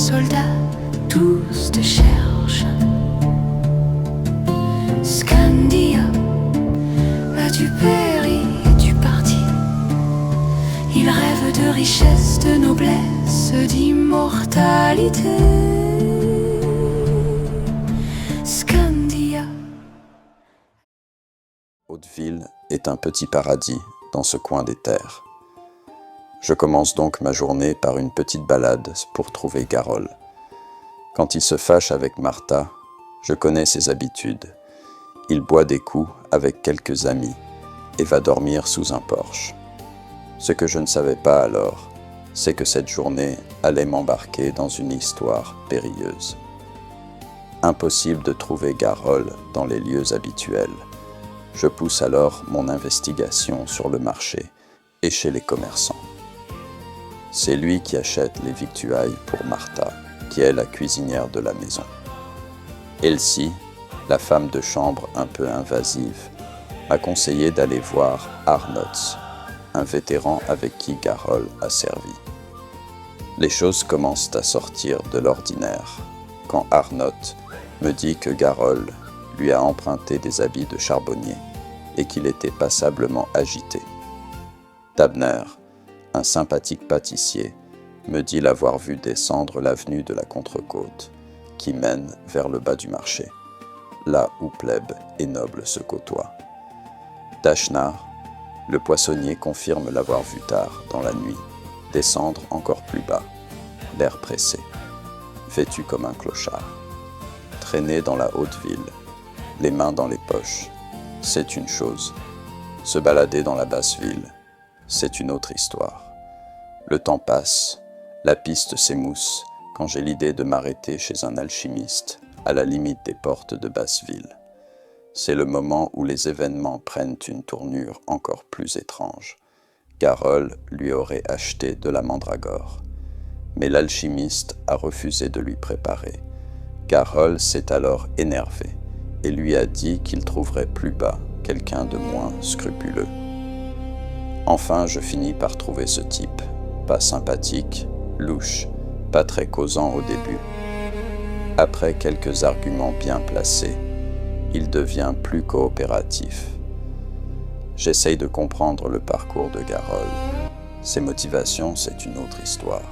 soldats, tous te cherchent. Scandia, as-tu péri, es-tu parti? Ils rêvent de richesse, de noblesse, d'immortalité. Scandia. Hauteville est un petit paradis dans ce coin des terres. Je commence donc ma journée par une petite balade pour trouver Garol. Quand il se fâche avec Martha, je connais ses habitudes. Il boit des coups avec quelques amis et va dormir sous un porche. Ce que je ne savais pas alors, c'est que cette journée allait m'embarquer dans une histoire périlleuse. Impossible de trouver Garol dans les lieux habituels. Je pousse alors mon investigation sur le marché et chez les commerçants. C'est lui qui achète les victuailles pour Martha, qui est la cuisinière de la maison. Elsie, la femme de chambre un peu invasive, m'a conseillé d'aller voir Arnotz, un vétéran avec qui Garol a servi. Les choses commencent à sortir de l'ordinaire quand Arnott me dit que Garol lui a emprunté des habits de charbonnier et qu'il était passablement agité. Dabner, un sympathique pâtissier, me dit l'avoir vu descendre l'avenue de la Contrecôte, qui mène vers le bas du marché, là où plèbe et noble se côtoient. Dachnar, le poissonnier, confirme l'avoir vu tard, dans la nuit, descendre encore plus bas, l'air pressé, vêtu comme un clochard. Traîner dans la haute ville, les mains dans les poches, c'est une chose. Se balader dans la basse ville, c'est une autre histoire. Le temps passe, la piste s'émousse quand j'ai l'idée de m'arrêter chez un alchimiste à la limite des portes de Basse-Ville. C'est le moment où les événements prennent une tournure encore plus étrange. Garol lui aurait acheté de la mandragore, mais l'alchimiste a refusé de lui préparer. Garol s'est alors énervé et lui a dit qu'il trouverait plus bas quelqu'un de moins scrupuleux. Enfin, je finis par trouver ce type, pas sympathique, louche, pas très causant au début. Après quelques arguments bien placés, il devient plus coopératif. J'essaye de comprendre le parcours de Garol. Ses motivations, c'est une autre histoire.